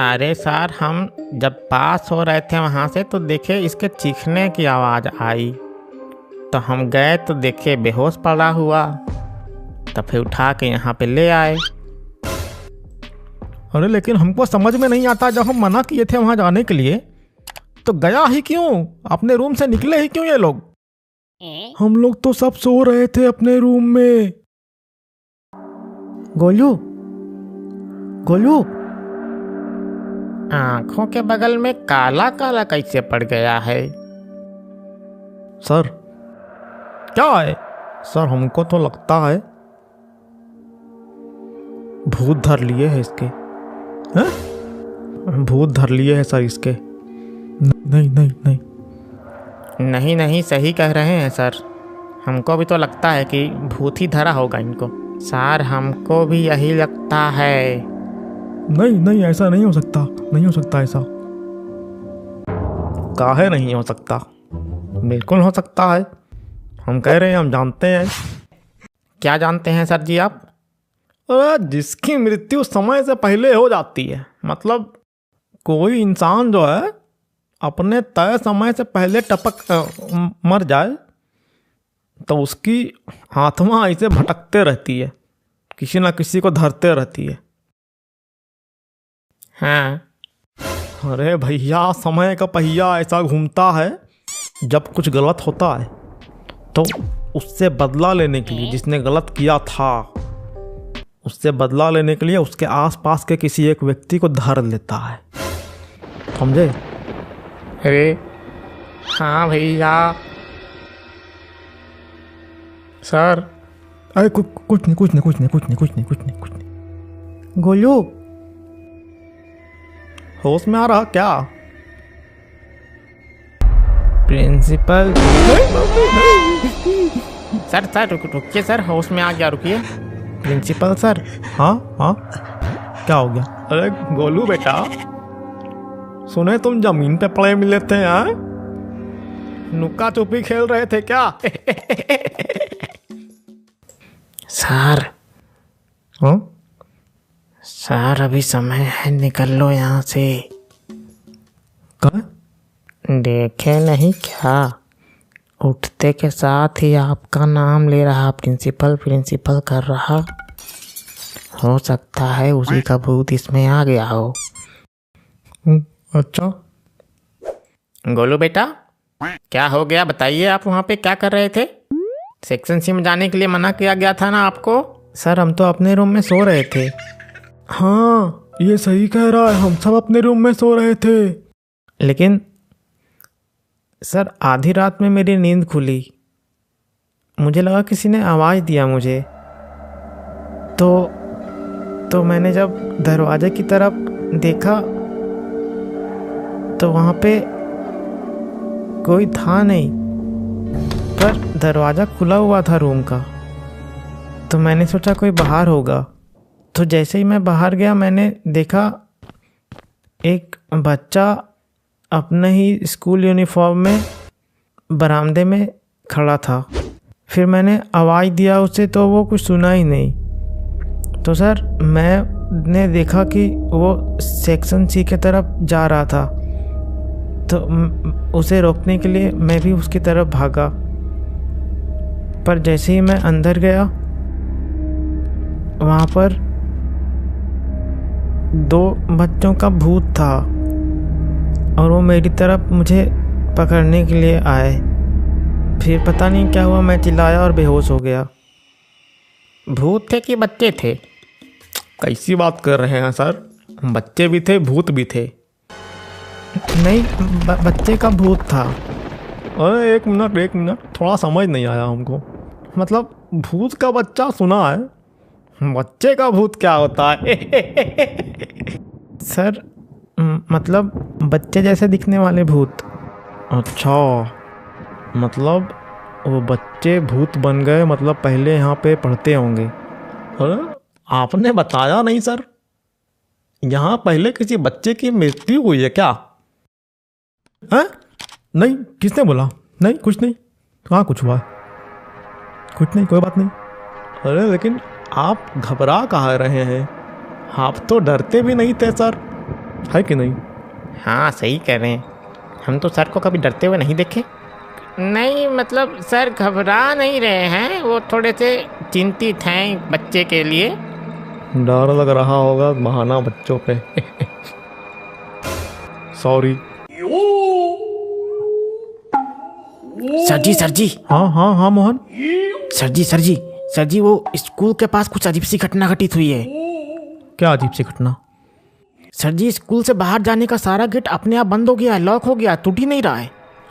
अरे सर, हम जब पास हो रहे थे वहाँ से तो देखे इसके चीखने की आवाज़ आई, तो हम गए तो देखे बेहोश पड़ा हुआ, तो फिर उठा के यहाँ पे ले आए। अरे लेकिन हमको समझ में नहीं आता, जब हम मना किए थे वहाँ जाने के लिए तो गया ही क्यों? अपने रूम से निकले ही क्यों ये लोग? हम लोग तो सब सो रहे थे अपने रूम में। गोलू, गोलू, आँखों के बगल में काला काला कैसे पड़ गया है? सर क्या है? सर हमको तो लगता है भूत धर लिए है इसके। हैं? भूत धर लिए है सर इसके। नहीं नहीं नहीं नहीं नहीं, सही कह रहे हैं सर, हमको भी तो लगता है कि भूत ही धरा होगा इनको। सर हमको भी यही लगता है। नहीं नहीं, ऐसा नहीं हो सकता, नहीं हो सकता ऐसा। काहे नहीं हो सकता? बिल्कुल हो सकता है। हम कह रहे हैं, हम जानते हैं। क्या जानते हैं सर जी आप? अरे जिसकी मृत्यु समय से पहले हो जाती है, मतलब कोई इंसान जो है अपने तय समय से पहले मर जाए तो उसकी आत्मा ऐसे भटकते रहती है, किसी ना किसी को धरते रहती है। हाँ। अरे भैया, समय का पहिया ऐसा घूमता है, जब कुछ गलत होता है तो उससे बदला लेने के लिए, जिसने गलत किया था उससे बदला लेने के लिए उसके आसपास के किसी एक व्यक्ति को धर लेता है, समझे? अरे हाँ भैया। सर अरे कुछ नहीं। गोलू, होश में आ रहा क्या? प्रिंसिपल सर रुकिए सर, होश में आ गया, रुकिए। Principal sir. हाँ हाँ, क्या हो गया? अरे गोलू बेटा, सुने तुम जमीन पे पड़े मिले थे? हाँ, नुक्का छुपी खेल रहे थे क्या? सर। हाँ सर, अभी समय है, निकल लो यहाँ से। कहाँ? देखे नहीं क्या, उठते के साथ ही आपका नाम ले रहा, प्रिंसिपल प्रिंसिपल कर रहा। हो सकता है उसी का भूत इसमें आ गया हो। अच्छा। गोलू बेटा, क्या हो गया बताइए? आप वहाँ पे क्या कर रहे थे? सेक्शन सी में जाने के लिए मना किया गया था ना आपको? सर हम तो अपने रूम में सो रहे थे। हाँ, ये सही कह रहा है, हम सब अपने रूम में सो रहे थे। लेकिन सर, आधी रात में मेरी नींद खुली, मुझे लगा किसी ने आवाज़ दिया मुझे, तो मैंने जब दरवाजे की तरफ देखा तो वहाँ पे कोई था नहीं, पर दरवाज़ा खुला हुआ था रूम का, तो मैंने सोचा कोई बाहर होगा। तो जैसे ही मैं बाहर गया, मैंने देखा एक बच्चा अपने ही स्कूल यूनिफॉर्म में बरामदे में खड़ा था। फिर मैंने आवाज़ दिया उसे, तो वो कुछ सुना ही नहीं। तो सर, मैंने देखा कि वो सेक्शन सी की तरफ जा रहा था, तो उसे रोकने के लिए मैं भी उसकी तरफ भागा, पर जैसे ही मैं अंदर गया, वहाँ पर 2 बच्चों का भूत था और वो मेरी तरफ मुझे पकड़ने के लिए आए। फिर पता नहीं क्या हुआ, मैं चिल्लाया और बेहोश हो गया। भूत थे कि बच्चे थे? कैसी बात कर रहे हैं सर? बच्चे भी थे, भूत भी थे। नहीं, बच्चे का भूत था। अरे एक मिनट, थोड़ा समझ नहीं आया हमको। मतलब भूत का बच्चा सुना है, बच्चे का भूत क्या होता है? सर, मतलब बच्चे जैसे दिखने वाले भूत। अच्छा, मतलब वो बच्चे भूत बन गए, मतलब पहले यहाँ पे पढ़ते होंगे। अरे आपने बताया नहीं सर, यहाँ पहले किसी बच्चे की मृत्यु हुई है क्या? हैं? नहीं, किसने बोला? नहीं, कुछ नहीं। कहाँ कुछ हुआ? कुछ नहीं, कोई बात नहीं। अरे लेकिन आप घबरा कहाँ रहे हैं? आप तो डरते भी नहीं थे सर। है कि नहीं? हाँ सही कह रहे हैं, हम तो सर को कभी डरते हुए नहीं देखे। नहीं मतलब सर घबरा नहीं रहे हैं, वो थोड़े से चिंतित हैं बच्चे के लिए। डर लग रहा होगा, बहाना बच्चों पे। सॉरी। सर जी। हाँ हाँ हाँ मोहन। सर जी वो स्कूल के पास कुछ अजीब सी घटना घटित हुई है। क्या अजीब सी घटना? सर जी स्कूल से बाहर जाने का सारा गेट अपने आप बंद हो गया है, लॉक हो गया, टूट ही नहीं रहा है।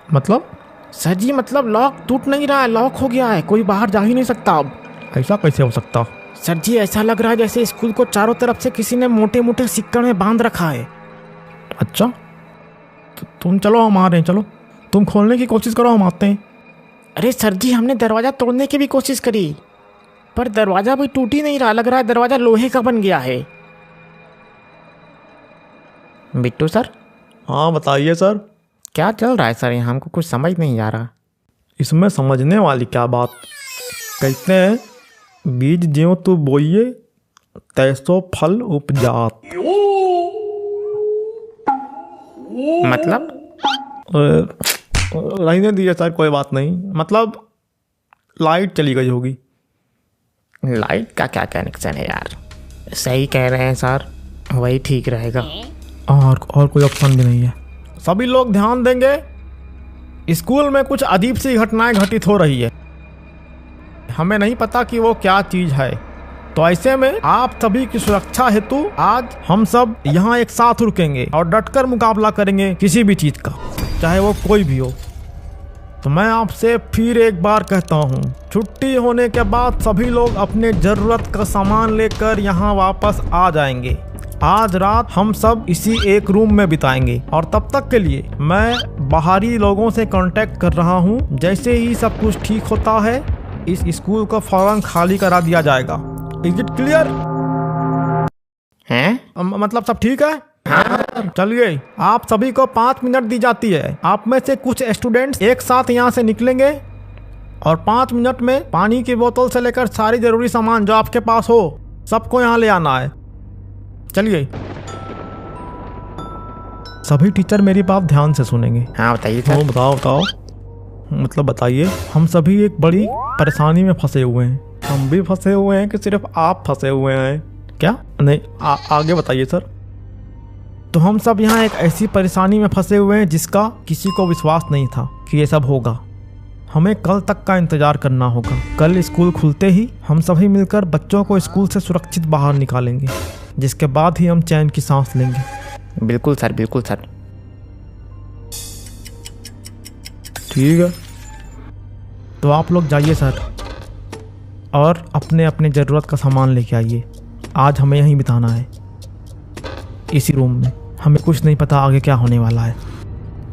मतलब? सर जी मतलब लॉक टूट नहीं रहा है, लॉक हो गया है, कोई बाहर जा ही नहीं सकता अब। ऐसा कैसे हो सकता? सर जी ऐसा लग रहा है जैसे स्कूल को चारों तरफ से किसी ने मोटे मोटे सिक्कड़ में बांध रखा है। अच्छा तुम चलो, हम आ रहे हैं। चलो तुम खोलने की कोशिश करो, हम आते हैं। अरे सर जी हमने दरवाज़ा तोड़ने की भी कोशिश करी, पर दरवाज़ा भी टूट ही नहीं रहा, लग रहा है दरवाज़ा लोहे का बन गया है। बिट्टू सर। हाँ बताइए सर। क्या चल रहा है सर यहाँ, हमको कुछ समझ नहीं आ रहा। इसमें समझने वाली क्या बात? कहते हैं बीज ज्यों तू बोइये तैसो फल उपजात। मतलब? रहने दीजिए सर, कोई बात नहीं। मतलब लाइट चली गई होगी। लाइट का क्या कनेक्शन है यार? सही कह रहे हैं सर, वही ठीक रहेगा। और कोई ऑप्शन भी नहीं है। सभी लोग ध्यान देंगे, स्कूल में कुछ अजीब सी घटनाएं घटित हो रही है, हमें नहीं पता कि वो क्या चीज है। तो ऐसे में आप सभी की सुरक्षा हेतु आज हम सब यहाँ एक साथ रुकेंगे और डटकर मुकाबला करेंगे किसी भी चीज का, चाहे वो कोई भी हो। तो मैं आपसे फिर एक बार कहता हूँ, छुट्टी होने के बाद सभी लोग अपने जरूरत का सामान लेकर यहाँ वापस आ जाएंगे। आज रात हम सब इसी एक रूम में बिताएंगे और तब तक के लिए मैं बाहरी लोगों से कांटेक्ट कर रहा हूँ। जैसे ही सब कुछ ठीक होता है इस स्कूल को फौरन खाली करा दिया जाएगा। Is it clear? हैं? मतलब सब ठीक है? हाँ। चलिए आप सभी को 5 मिनट दी जाती है। आप में से कुछ स्टूडेंट्स एक साथ यहाँ से निकलेंगे और 5 मिनट में पानी की बोतल से लेकर सारी जरूरी सामान जो आपके पास हो सबको यहाँ ले आना है। चलिए सभी टीचर मेरी बात ध्यान से सुनेंगे। हाँ बताइए तो सर। बताओ मतलब बताइए। हम सभी एक बड़ी परेशानी में फंसे हुए हैं। हम भी फंसे हुए हैं कि सिर्फ आप फंसे हुए हैं? क्या नहीं, आगे बताइए सर। तो हम सब यहाँ एक ऐसी परेशानी में फंसे हुए हैं जिसका किसी को विश्वास नहीं था कि ये सब होगा। हमें कल तक का इंतजार करना होगा। कल स्कूल खुलते ही हम सभी मिलकर बच्चों को स्कूल से सुरक्षित बाहर निकालेंगे, जिसके बाद ही हम चैन की सांस लेंगे। बिल्कुल सर, बिल्कुल सर। ठीक है तो आप लोग जाइए सर और अपने अपने ज़रूरत का सामान लेके आइए। आज हमें यहीं बिताना है इसी रूम में। हमें कुछ नहीं पता आगे क्या होने वाला है।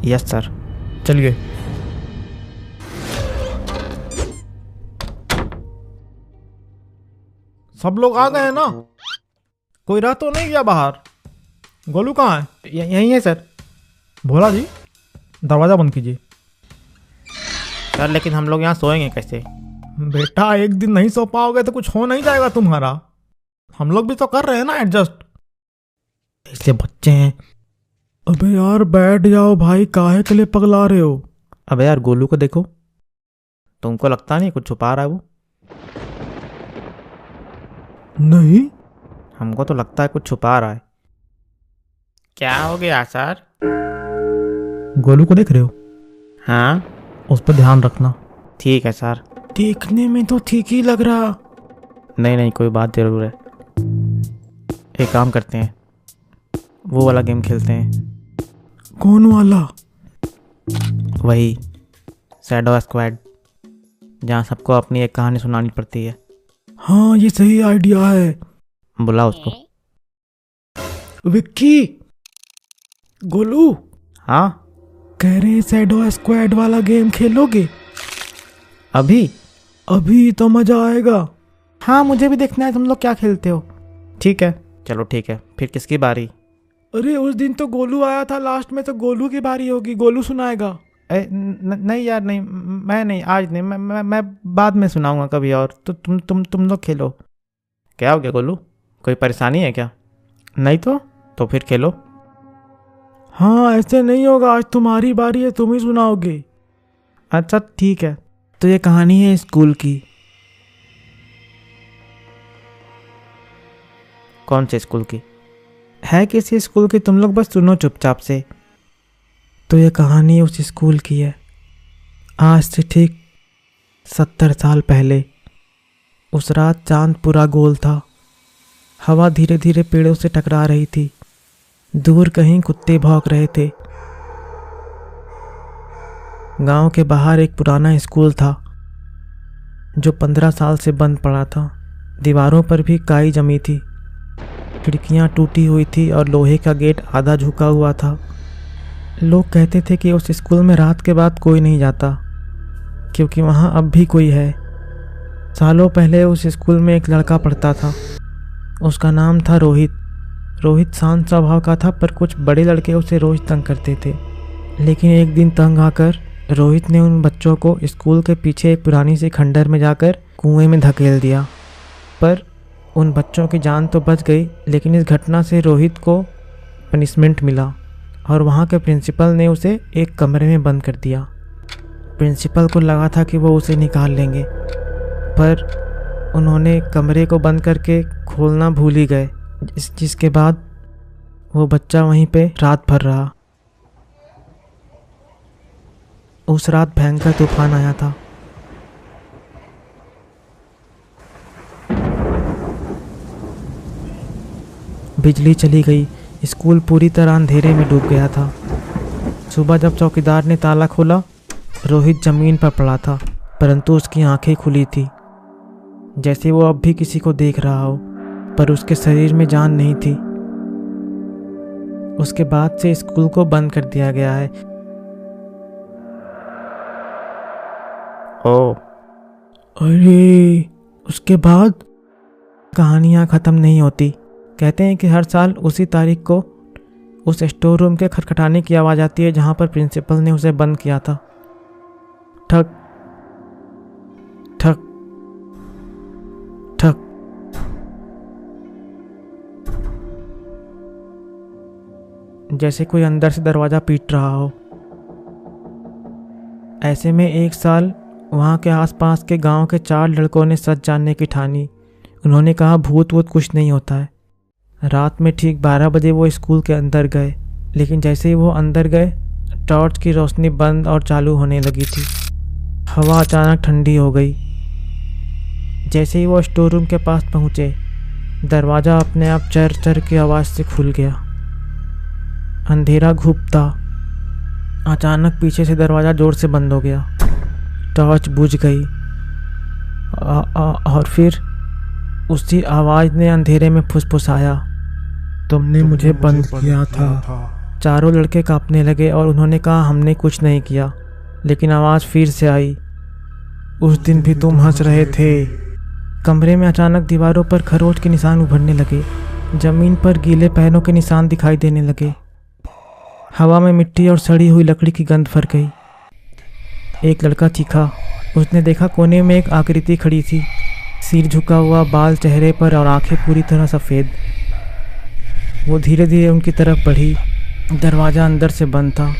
Yes sir. चलिए। सब लोग आ गए हैं ना? कोई रह तो नहीं गया बाहर? गोलू कहाँ है? यहीं है सर। भोला जी दरवाज़ा बंद कीजिए। सर लेकिन हम लोग यहाँ सोएंगे कैसे? बेटा एक दिन नहीं सो पाओगे तो कुछ हो नहीं जाएगा तुम्हारा। हम लोग भी तो कर रहे हैं ना एडजस्ट। ऐसे बच्चे हैं। अबे यार बैठ जाओ भाई, काहे के लिए पगला रहे हो? अबे यार गोलू को देखो, तुमको लगता नहीं कुछ छुपा रहा है वो? नहीं हमको तो लगता है कुछ छुपा रहा है। क्या हो गया सर? गोलू को देख रहे हो? हाँ उस पर ध्यान रखना। ठीक है सर। देखने में तो ठीक ही लग रहा। नहीं कोई बात जरूर है। एक काम करते हैं, वो वाला गेम खेलते हैं। कौन वाला? वही शैडो स्क्वाड, जहाँ सबको अपनी एक कहानी सुनानी पड़ती है। हाँ ये सही आइडिया है। बुला उसको। विक्की, गोलू हाँ कह रहे शैडो स्क्वाड वाला गेम खेलोगे? अभी? अभी तो मजा आएगा। हाँ मुझे भी देखना है तुम लोग क्या खेलते हो। ठीक है चलो ठीक है। फिर किसकी बारी? अरे उस दिन तो गोलू आया था लास्ट में, तो गोलू की बारी होगी। गोलू सुनाएगा। नहीं यार नहीं, मैं नहीं, आज नहीं। मैं बाद में सुनाऊंगा कभी और। तो तुम लोग खेलो। क्या हो गया गोलू, कोई परेशानी है क्या? नहीं तो फिर खेलो। हाँ ऐसे नहीं होगा, आज तुम्हारी बारी है, तुम ही सुनाओगे। अच्छा ठीक है। तो ये कहानी है स्कूल की। कौन से स्कूल की? है किसी स्कूल की, तुम लोग बस सुनो चुपचाप से। तो ये कहानी उस स्कूल की है। आज से ठीक 70 साल पहले उस रात चांद पूरा गोल था। हवा धीरे धीरे पेड़ों से टकरा रही थी। दूर कहीं कुत्ते भौंक रहे थे। गांव के बाहर एक पुराना स्कूल था जो 15 साल से बंद पड़ा था। दीवारों पर भी काई जमी थी, खिड़कियां टूटी हुई थी और लोहे का गेट आधा झुका हुआ था। लोग कहते थे कि उस स्कूल में रात के बाद कोई नहीं जाता, क्योंकि वहाँ अब भी कोई है। सालों पहले उस स्कूल में एक लड़का पढ़ता था। उसका नाम था रोहित। रोहित शांत स्वभाव का था, पर कुछ बड़े लड़के उसे रोज तंग करते थे। लेकिन एक दिन तंग आकर रोहित ने उन बच्चों को स्कूल के पीछे एक पुरानी सी खंडर में जाकर कुएं में धकेल दिया। पर उन बच्चों की जान तो बच गई, लेकिन इस घटना से रोहित को पनिशमेंट मिला और वहाँ के प्रिंसिपल ने उसे एक कमरे में बंद कर दिया। प्रिंसिपल को लगा था कि वो उसे निकाल लेंगे, पर उन्होंने कमरे को बंद करके खोलना भूल ही गए, जिसके बाद वो बच्चा वहीं पे रात भर रहा। उस रात भयंकर तूफान आया था। बिजली चली गई। स्कूल पूरी तरह अंधेरे में डूब गया था। सुबह जब चौकीदार ने ताला खोला, रोहित जमीन पर पड़ा था, परंतु उसकी आंखें खुली थी, जैसे वो अब भी किसी को देख रहा हो, पर उसके शरीर में जान नहीं थी। उसके बाद से स्कूल को बंद कर दिया गया है। ओ, अरे उसके बाद कहानियाँ ख़त्म नहीं होती। कहते हैं कि हर साल उसी तारीख को उस स्टोर रूम के खटखटाने की आवाज़ आती है जहाँ पर प्रिंसिपल ने उसे बंद किया था। ठक ठक ठक। जैसे कोई अंदर से दरवाज़ा पीट रहा हो। ऐसे में एक साल वहाँ के आसपास के गांव के 4 लड़कों ने सच जानने की ठानी। उन्होंने कहा भूत वूत कुछ नहीं होता है। रात में ठीक 12 बजे वो स्कूल के अंदर गए, लेकिन जैसे ही वो अंदर गए, टॉर्च की रोशनी बंद और चालू होने लगी थी। हवा अचानक ठंडी हो गई। जैसे ही वो स्टोर रूम के पास पहुँचे, दरवाज़ा अपने आप चर चर की आवाज़ से खुल गया। अंधेरा घुपता। अचानक पीछे से दरवाज़ा ज़ोर से बंद हो गया। टॉर्च बुझ गई और फिर उसी आवाज़ ने अंधेरे में फुसफुसाया, तुमने मुझे बंद किया था। चारों लड़के कांपने लगे और उन्होंने कहा हमने कुछ नहीं किया। लेकिन आवाज़ फिर से आई, उस दिन भी तुम हंस रहे थे। कमरे में अचानक दीवारों पर खरोच के निशान उभरने लगे। ज़मीन पर गीले पैरों के निशान दिखाई देने लगे। हवा में मिट्टी और सड़ी हुई लकड़ी की गंध फर गई। एक लड़का चीखा। उसने देखा कोने में एक आकृति खड़ी थी, सिर झुका हुआ, बाल चेहरे पर और आंखें पूरी तरह सफ़ेद। वो धीरे धीरे उनकी तरफ बढ़ी। दरवाज़ा अंदर से बंद था,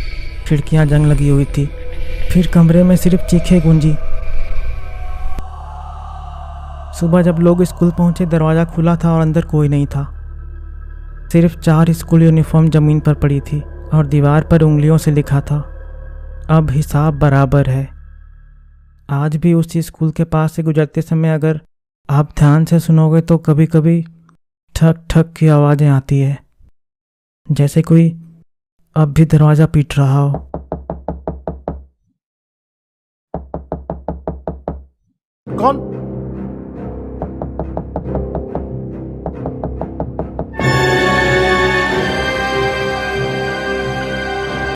खिड़कियां जंग लगी हुई थी। फिर कमरे में सिर्फ चीखें गूंजी। सुबह जब लोग स्कूल पहुंचे, दरवाज़ा खुला था और अंदर कोई नहीं था। सिर्फ 4 स्कूल यूनिफॉर्म ज़मीन पर पड़ी थी और दीवार पर उंगलियों से लिखा था, अब हिसाब बराबर है। आज भी उसी स्कूल के पास से गुजरते समय अगर आप ध्यान से सुनोगे तो कभी कभी ठक ठक की आवाज़ें आती है, जैसे कोई अब भी दरवाज़ा पीट रहा हो। कौन